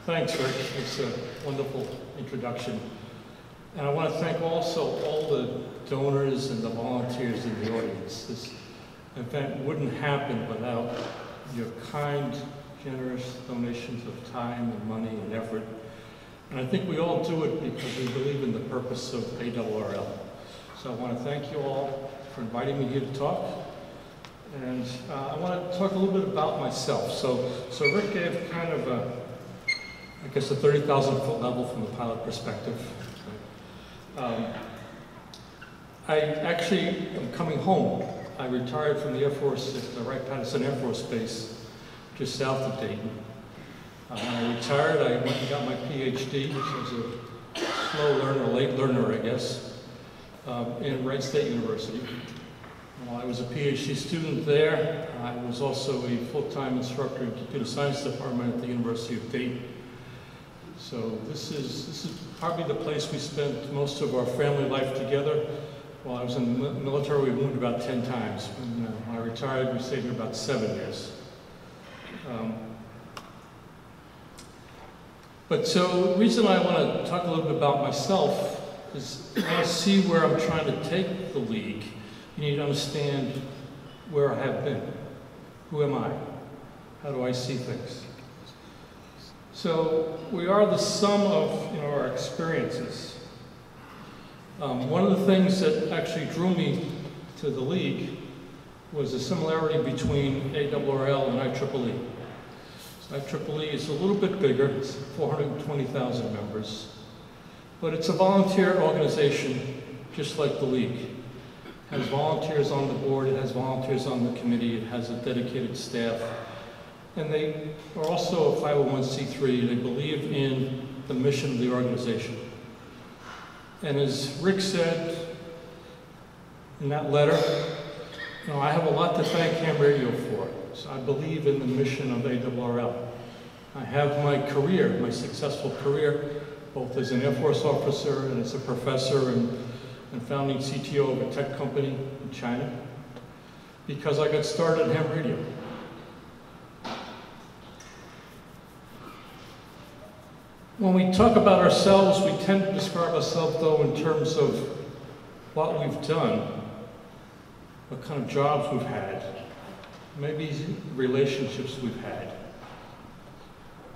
Thanks, Rick. It's a wonderful introduction. And I want to thank also all the donors and the volunteers in the audience. This event wouldn't happen without your kind, generous donations of time and money and effort. And I think we all do it because we believe in the purpose of ARRL. So I want to thank you all for inviting me here to talk. And I want to talk a little bit about myself. So Rick gave kind of I guess a 30,000-foot level from the pilot perspective. I actually am coming home. I retired from the Air Force at the Wright-Patterson Air Force Base, just south of Dayton. When I retired, I went and got my PhD, which was a slow learner, late learner, I guess, in Wright State University. While I was a PhD student there, I was also a full-time instructor in the Computer Science Department at the University of Dayton. So this is probably the place we spent most of our family life together. While I was in the military, we moved about 10 times. When I retired, we stayed here about 7 years. So the reason I want to talk a little bit about myself is I want to see where I'm trying to take the league. You need to understand where I have been. Who am I? How do I see things? So we are the sum of our experiences. One of the things that actually drew me to the league was the similarity between ARRL and IEEE. So IEEE is a little bit bigger, it's 420,000 members, but it's a volunteer organization just like the league. It has volunteers on the board, it has volunteers on the committee, it has a dedicated staff. And they are also a 501c3. They believe in the mission of the organization. And as Rick said in that letter, I have a lot to thank ham radio for. So I believe in the mission of ARRL. I have my career, my successful career, both as an Air Force officer and as a professor and founding CTO of a tech company in China, because I got started in ham radio. When we talk about ourselves, we tend to describe ourselves, though, in terms of what we've done, what kind of jobs we've had, maybe relationships we've had.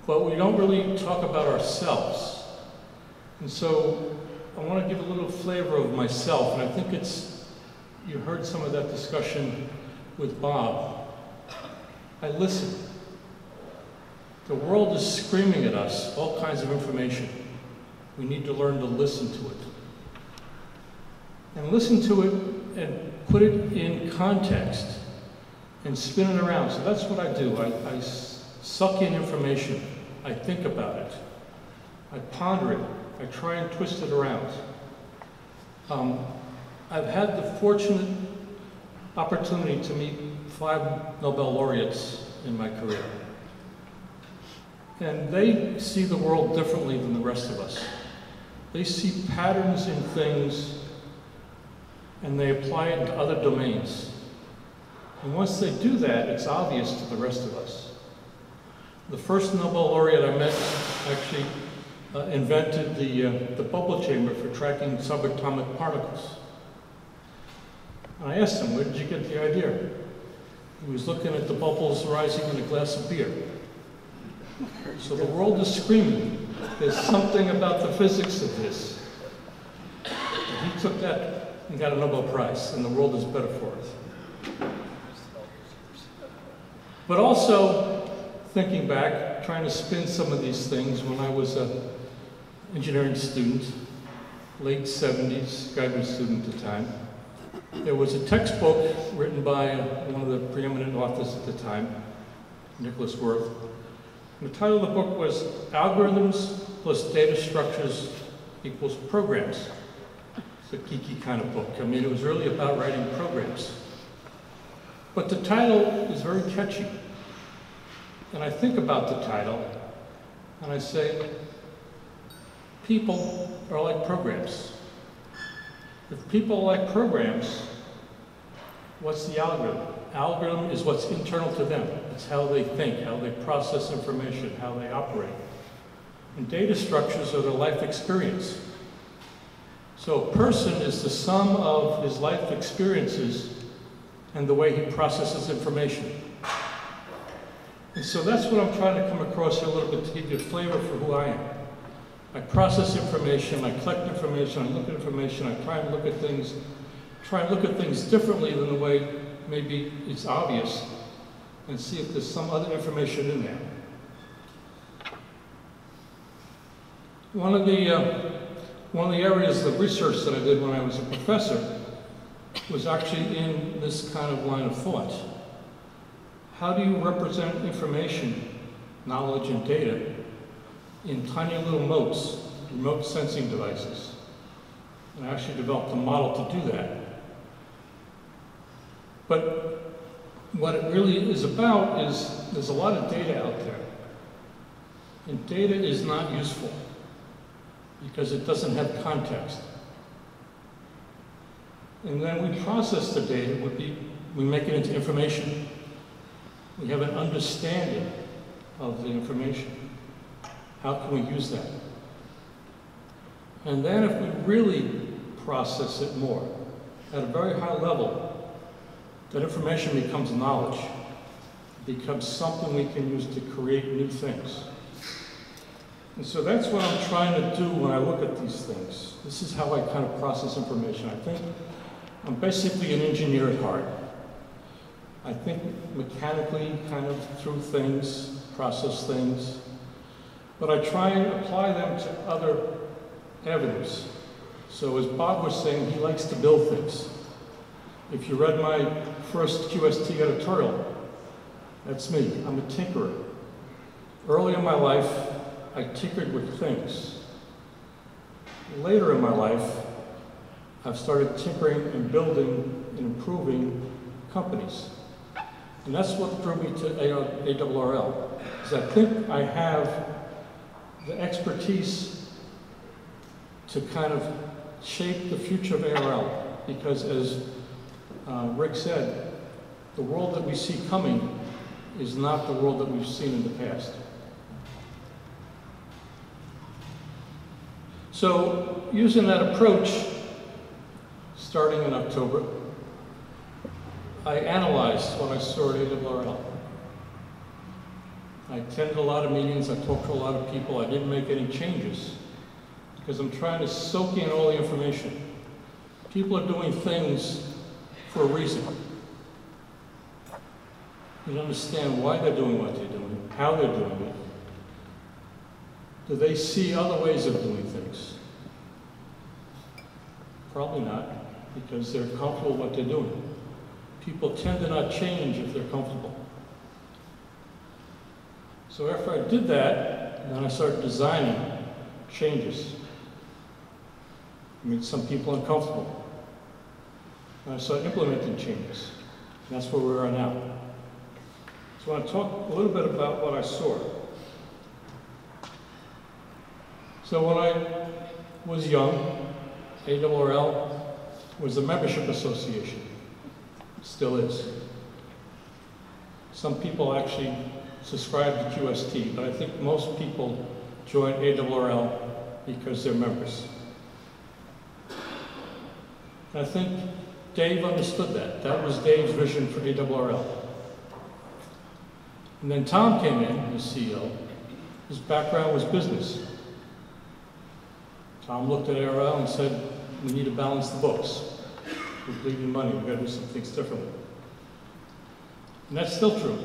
But we don't really talk about ourselves. And so I want to give a little flavor of myself, and I think you heard some of that discussion with Bob. I listen. The world is screaming at us all kinds of information. We need to learn to listen to it. And listen to it and put it in context and spin it around. So that's what I do. I suck in information. I think about it. I ponder it. I try and twist it around. I've had the fortunate opportunity to meet 5 Nobel laureates in my career. And they see the world differently than the rest of us. They see patterns in things and they apply it to other domains. And once they do that, it's obvious to the rest of us. The first Nobel laureate I met actually invented the bubble chamber for tracking subatomic particles. And I asked him, where did you get the idea? He was looking at the bubbles rising in a glass of beer. So the world is screaming. There's something about the physics of this. And he took that and got a Nobel Prize, and the world is better for it. But also, thinking back, trying to spin some of these things, when I was an engineering student, late 70s, graduate student at the time, there was a textbook written by one of the preeminent authors at the time, Nicholas Wirth. The title of the book was Algorithms plus Data Structures equals Programs. It's a geeky kind of book. I mean, it was really about writing programs. But the title is very catchy. And I think about the title, and I say, people are like programs. If people are like programs, what's the algorithm? Algorithm is what's internal to them. It's how they think, how they process information, how they operate. And data structures are the life experience. So a person is the sum of his life experiences and the way he processes information. And so that's what I'm trying to come across here a little bit to give you a flavor for who I am. I process information, I collect information, I look at information, I try and look at things differently than the way maybe it's obvious, and see if there's some other information in there. One of the areas of research that I did when I was a professor was actually in this kind of line of thought. How do you represent information, knowledge, and data in tiny little motes, remote sensing devices? And I actually developed a model to do that. But what it really is about is there's a lot of data out there. And data is not useful because it doesn't have context. And then we process the data, we make it into information. We have an understanding of the information. How can we use that? And then if we really process it more, at a very high level, that information becomes knowledge. It becomes something we can use to create new things. And so that's what I'm trying to do when I look at these things. This is how I kind of process information. I think I'm basically an engineer at heart. I think mechanically, kind of through things, process things, but I try and apply them to other avenues. So as Bob was saying, he likes to build things. If you read my first QST editorial, that's me. I'm a tinkerer. Early in my life, I tinkered with things. Later in my life, I've started tinkering and building and improving companies. And that's what drew me to ARRL, is I think I have the expertise to kind of shape the future of ARRL, because as Rick said, the world that we see coming is not the world that we've seen in the past. So, using that approach, starting in October, I analyzed what I saw at ARRL. I attended a lot of meetings, I talked to a lot of people, I didn't make any changes, because I'm trying to soak in all the information. People are doing things for a reason. You understand why they're doing what they're doing, how they're doing it. Do they see other ways of doing things? Probably not, because they're comfortable with what they're doing. People tend to not change if they're comfortable. So after I did that, then I started designing changes. I made some people uncomfortable. And I started implementing changes. And that's where we are now. So I want to talk a little bit about what I saw. So when I was young, ARRL was a membership association. It still is. Some people actually subscribe to QST, but I think most people join ARRL because they're members. And I think Dave understood that. That was Dave's vision for ARRL. And then Tom came in as CEO. His background was business. Tom looked at ARRL and said, we need to balance the books. We're bleeding money, we've got to do some things differently. And that's still true.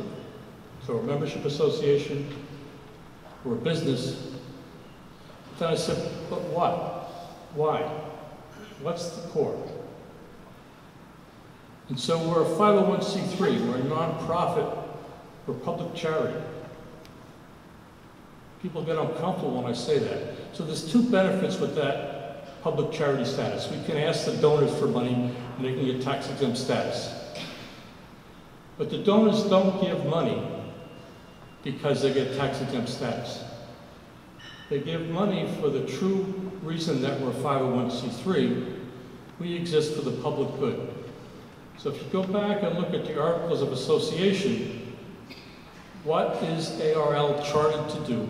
So we're a membership association, we're a business. But then I said, but what? Why? What's the core? And so we're a 501c3, we're a nonprofit, we're public charity. People get uncomfortable when I say that. So there's two benefits with that public charity status. We can ask the donors for money and they can get tax-exempt status. But the donors don't give money because they get tax-exempt status. They give money for the true reason that we're 501c3. We exist for the public good. So if you go back and look at the Articles of Association, what is ARRL chartered to do?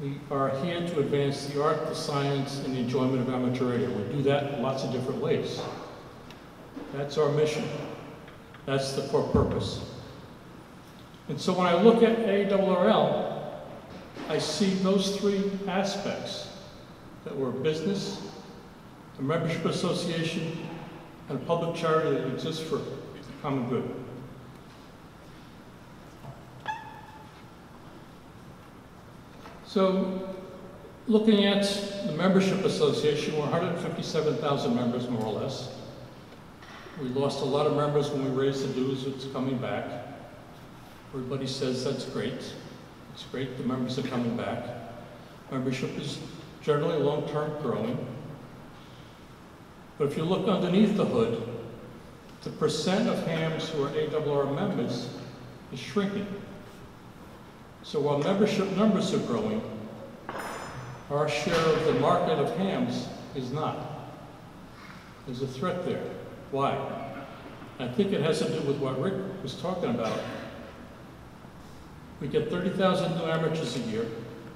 We are here to advance the art, the science, and the enjoyment of amateur radio. We do that in lots of different ways. That's our mission. That's the core purpose. And so when I look at ARRL, I see those three aspects, that we're a business, a membership association, and a public charity that exists for the common good. So, looking at the membership association, we're 157,000 members, more or less. We lost a lot of members when we raised the dues. It's coming back. Everybody says that's great. It's great the members are coming back. Membership is generally long-term growing. But if you look underneath the hood, the percent of hams who are ARRL members is shrinking. So while membership numbers are growing, our share of the market of hams is not. There's a threat there. Why? I think it has to do with what Rick was talking about. We get 30,000 new amateurs a year,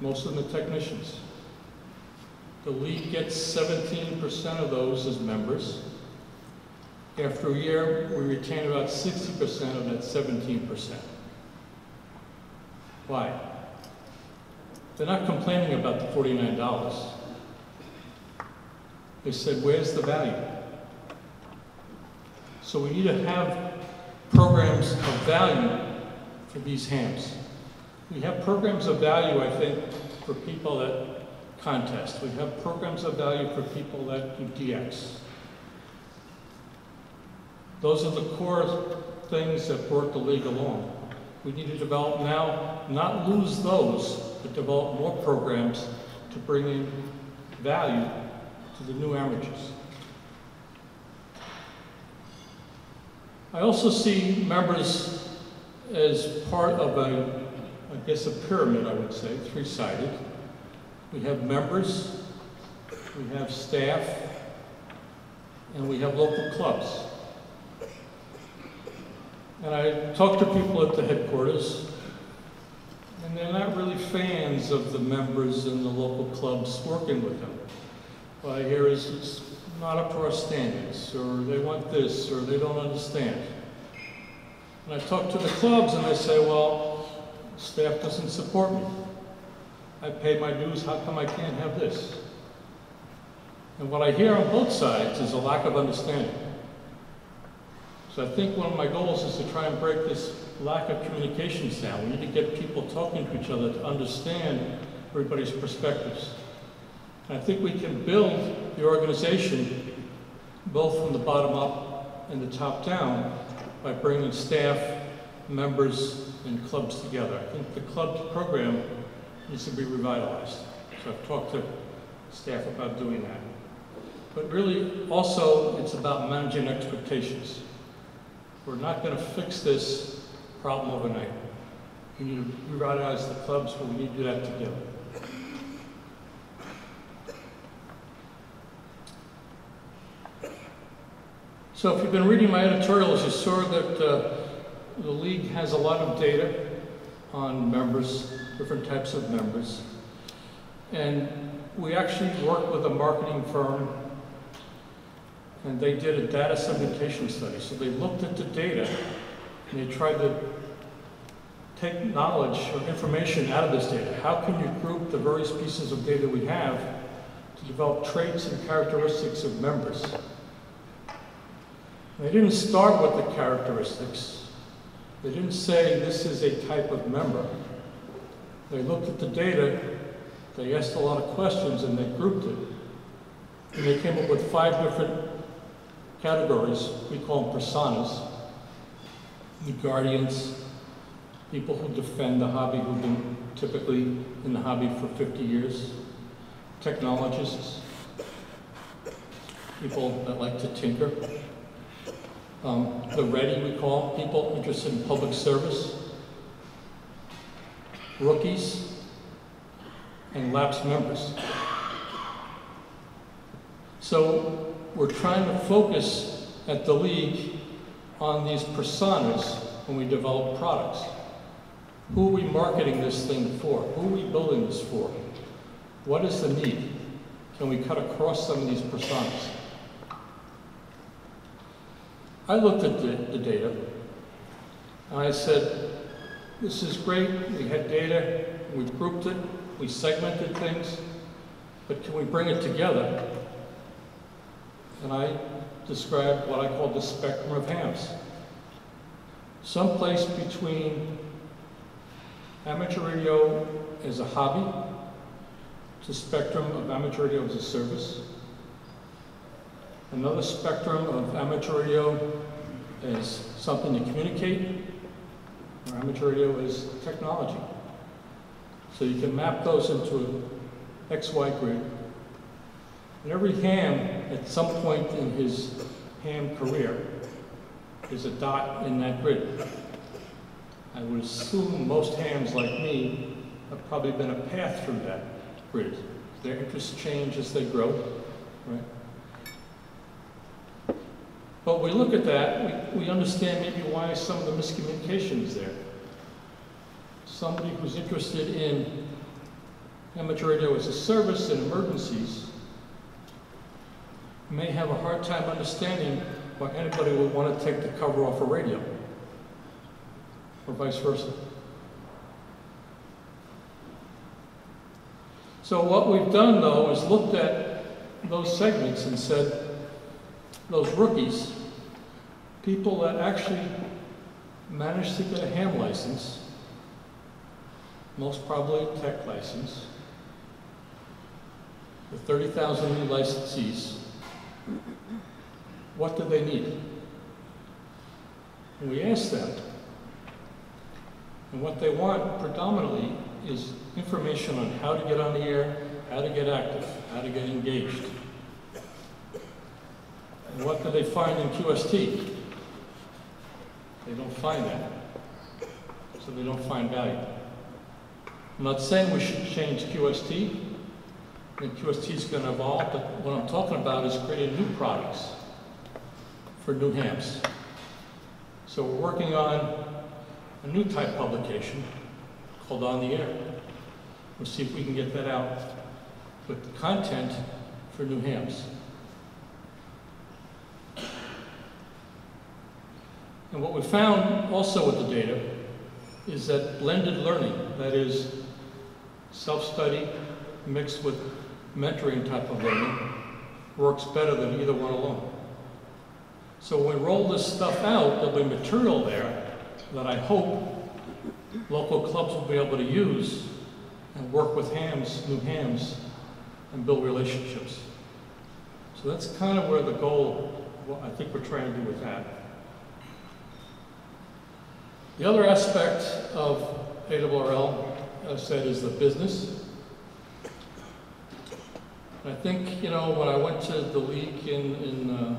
most of them are technicians. The league gets 17% of those as members. After a year, we retain about 60% of that 17%. Why? They're not complaining about the $49. They said, where's the value? So we need to have programs of value for these hams. We have programs of value, I think, for people that contest. We have programs of value for people that do DX. Those are the core things that brought the league along. We need to develop now, not lose those, but develop more programs to bring in value to the new amateurs. I also see members as part of I guess a pyramid, I would say, three-sided. We have members, we have staff, and we have local clubs. And I talk to people at the headquarters, and they're not really fans of the members and the local clubs working with them. What I hear is it's not up to our standards, or they want this, or they don't understand. And I talk to the clubs and they say, well, staff doesn't support me. I pay my dues, how come I can't have this? And what I hear on both sides is a lack of understanding. So I think one of my goals is to try and break this lack of communications down. We need to get people talking to each other to understand everybody's perspectives. And I think we can build the organization both from the bottom up and the top down by bringing staff, members, and clubs together. I think the club program needs to be revitalized. So I've talked to staff about doing that. But really, also, it's about managing expectations. We're not going to fix this problem overnight. We need to revitalize the clubs, but we need to do that together. So if you've been reading my editorials, you saw that the league has a lot of data on members, different types of members. And we actually worked with a marketing firm, and they did a data segmentation study. So they looked at the data, and they tried to take knowledge or information out of this data. How can you group the various pieces of data we have to develop traits and characteristics of members? And they didn't start with the characteristics. They didn't say this is a type of member. They looked at the data, they asked a lot of questions, and they grouped it. And they came up with 5 different categories. We call them personas. The guardians, people who defend the hobby, who've been typically in the hobby for 50 years. Technologists, people that like to tinker. The ready, we call people interested in public service. Rookies, and lapsed members. So we're trying to focus at the league on these personas when we develop products. Who are we marketing this thing for? Who are we building this for? What is the need? Can we cut across some of these personas? I looked at the data, and I said, this is great, we had data, we grouped it, we segmented things, but can we bring it together? And I described what I call the spectrum of hams. Someplace between amateur radio as a hobby, to spectrum of amateur radio as a service, another spectrum of amateur radio as something to communicate, or amateur radio as technology. So you can map those into an XY grid. And every ham, at some point in his ham career, is a dot in that grid. I would assume most hams like me have probably been a path through that grid. Their interests change as they grow, right? But we look at that, we understand maybe why some of the miscommunication is there. Somebody who's interested in amateur radio as a service in emergencies may have a hard time understanding why anybody would want to take the cover off a radio, or vice versa. So what we've done, though, is looked at those segments and said, those rookies, people that actually managed to get a ham license, most probably a tech license, with 30,000 new licensees, what do they need? And we asked them, and what they want predominantly is information on how to get on the air, how to get active, how to get engaged. And what do they find in QST? They don't find that, so they don't find value. I'm not saying we should change QST, and QST is going to evolve, but what I'm talking about is creating new products for new hams. So we're working on a new type publication called On the Air. We'll see if we can get that out with content for new hams. And what we found also with the data is that blended learning, that is self-study mixed with mentoring type of learning, works better than either one alone. So when we roll this stuff out, there'll be material there that I hope local clubs will be able to use and work with hams, new hams, and build relationships. So that's kind of where the goal, what I think we're trying to do with that. The other aspect of ARRL, as I said, is the business. And I think, you know, when I went to the league in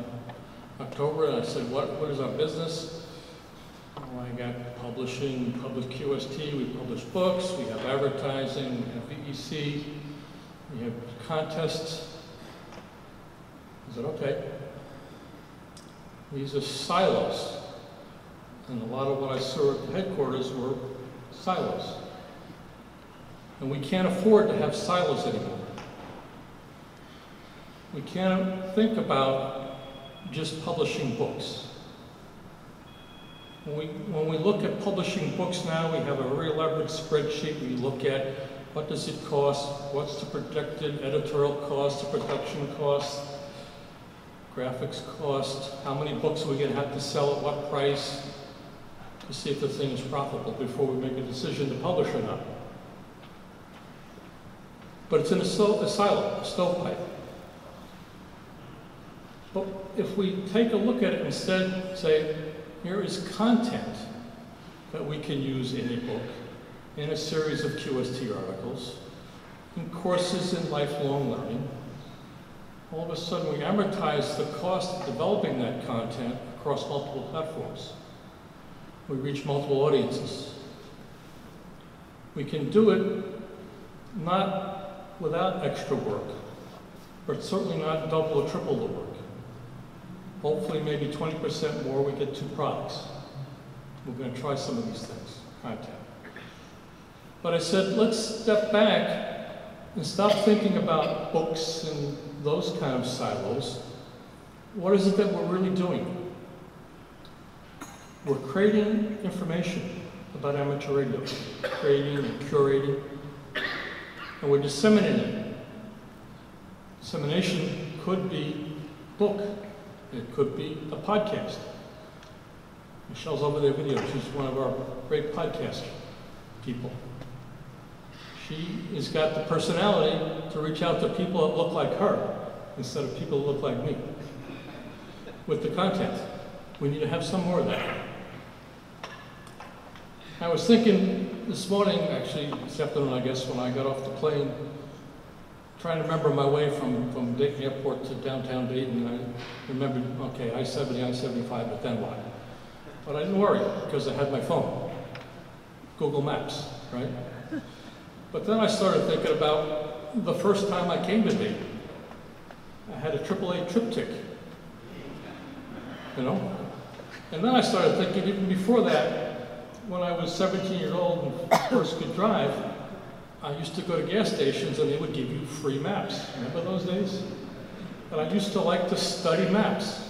October, and I said, what is our business? Well, I got publishing, public QST, we publish books, we have advertising, we have VEC, we have contests. I said, okay. These are silos. And a lot of what I saw at the headquarters were silos. And we can't afford to have silos anymore. We can't think about just publishing books. When we look at publishing books now, we have a very elaborate spreadsheet. We look at what does it cost, what's the projected editorial cost, the production cost, graphics cost, how many books are we going to have to sell at what price, to see if the thing is profitable before we make a decision to publish or not. But it's in a silo, a stovepipe. But if we take a look at it instead, say, here is content that we can use in a book, in a series of QST articles, in courses in lifelong learning. All of a sudden, we amortize the cost of developing that content across multiple platforms. We reach multiple audiences. We can do it not without extra work, but certainly not double or triple the work. Hopefully maybe 20% more, we get 2 products. We're going to try some of these things, content. But I said, let's step back and stop thinking about books and those kind of silos. What is it that we're really doing? We're creating information about amateur radio, creating and curating, and we're disseminating it. Dissemination could be book, it could be a podcast. Michelle's over there video, she's one of our great podcast people. She has got the personality to reach out to people that look like her instead of people that look like me with the content. We need to have some more of that. I was thinking this morning, actually this afternoon I guess, when I got off the plane, trying to remember my way from Dayton Airport to downtown Dayton. I remembered, okay, I-70, I-75, but then what? But I didn't worry because I had my phone, Google Maps, right? But then I started thinking about the first time I came to Dayton. I had a AAA triptych, you know? And then I started thinking, even before that, when I was 17 years old and first could drive, I used to go to gas stations and they would give you free maps. Remember those days? And I used to like to study maps.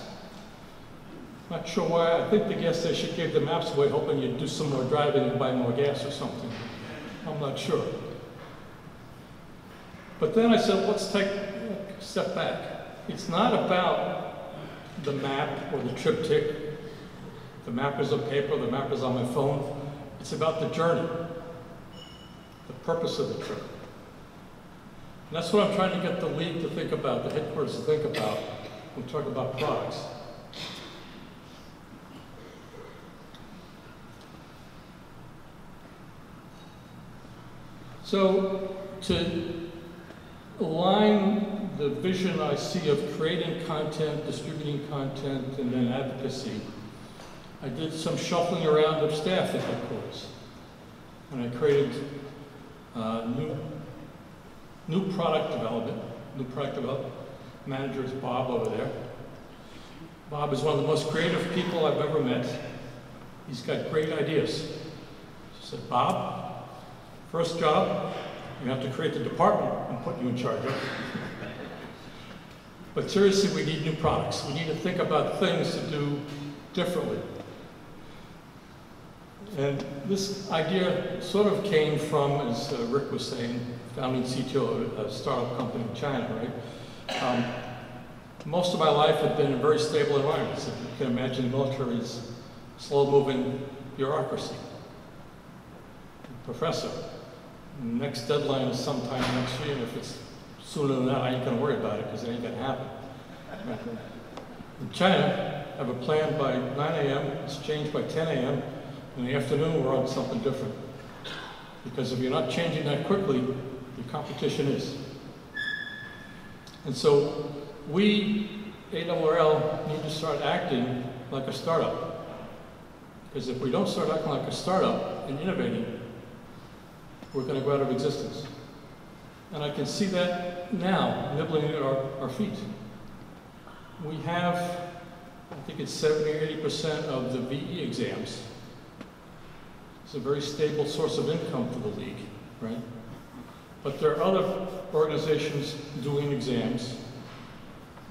Not sure why. I think the gas station gave the maps away, hoping you'd do some more driving and buy more gas or something. I'm not sure. But then I said, let's take a step back. It's not about the map or the triptych. The map is on paper, the map is on my phone. It's about the journey, the purpose of the trip. And that's what I'm trying to get the league to think about, the headquarters to think about when we talk about products. So to align the vision I see of creating content, distributing content, and then advocacy, I did some shuffling around of staff at headquarters. And I created new product development. Manager is Bob over there. Bob is one of the most creative people I've ever met. He's got great ideas. I said, Bob, first job, you have to create the department and put you in charge of it. But seriously, we need new products. We need to think about things to do differently. And this idea sort of came from, as Rick was saying, founding CTO of a startup company in China, right? Most of my life had been in very stable environments. If you can imagine, the military is slow-moving bureaucracy. Professor, next deadline is sometime next year. If it's sooner than that, I ain't gonna worry about it because it ain't gonna happen. In China, I have a plan by 9 a.m., it's changed by 10 a.m., in the afternoon, we're on something different. Because if you're not changing that quickly, your competition is. And so we, ARRL, need to start acting like a startup. Because if we don't start acting like a startup and innovating, we're going to go out of existence. And I can see that now, nibbling at our feet. We have, I think it's 70 or 80% of the VE exams. It's a very stable source of income for the league, right? But there are other organizations doing exams,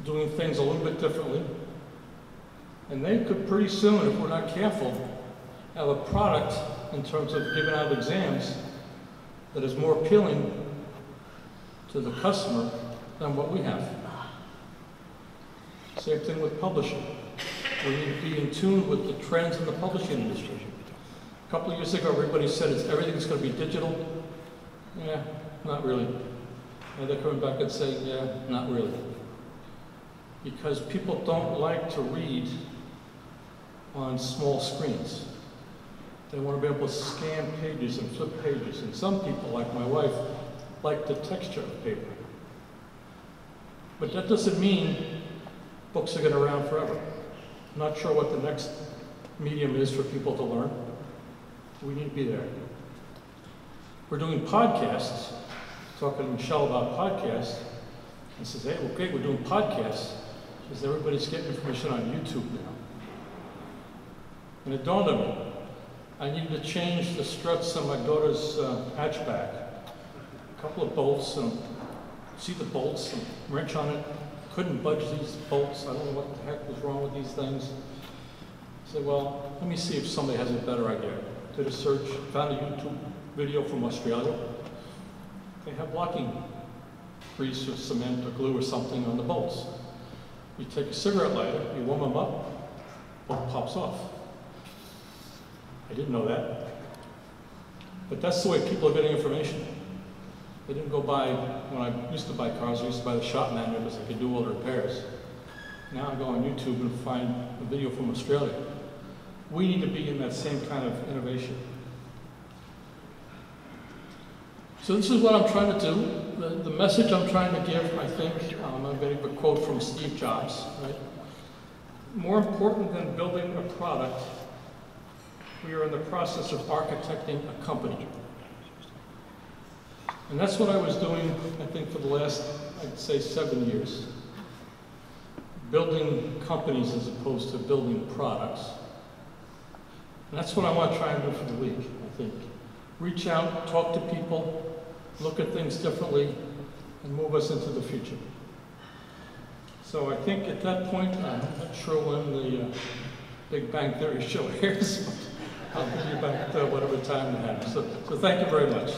doing things a little bit differently. And they could pretty soon, if we're not careful, have a product in terms of giving out exams that is more appealing to the customer than what we have. Same thing with publishing. We need to be in tune with the trends in the publishing industry. A couple of years ago, everybody said everything's going to be digital. Yeah, not really. And they're coming back and saying, yeah, not really. Because people don't like to read on small screens. They want to be able to scan pages and flip pages. And some people, like my wife, like the texture of paper. But that doesn't mean books are going to be around forever. I'm not sure what the next medium is for people to learn. We need to be there. We're doing podcasts, talking to Michel about podcasts. He says, hey, well, great, we're doing podcasts. Because everybody's getting information on YouTube now. And it dawned on me, I needed to change the struts on my daughter's hatchback. couple of bolts, and see the bolts, and wrench on it. Couldn't budge these bolts. I don't know what the heck was wrong with these things. I said, well, let me see if somebody has a better idea. Did a search, found a YouTube video from Australia. They have locking grease or cement or glue or something on the bolts. You take a cigarette lighter, you warm them up, bolt pops off. I didn't know that. But that's the way people are getting information. They didn't go by, when I used to buy cars, I used to buy the shop manual because I could do all the repairs. Now I go on YouTube and find a video from Australia. We need to be in that same kind of innovation. So this is what I'm trying to do. The message I'm trying to give, I think, I'm going to give a quote from Steve Jobs, right? More important than building a product, we are in the process of architecting a company. And that's what I was doing, I think, for the last, I'd say, 7 years. Building companies as opposed to building products. And that's what I want to try and do for the league, I think. Reach out, talk to people, look at things differently, and move us into the future. So I think at that point, I'm not sure when the Big Bang Theory show airs, but I'll give you back whatever time we have. So thank you very much.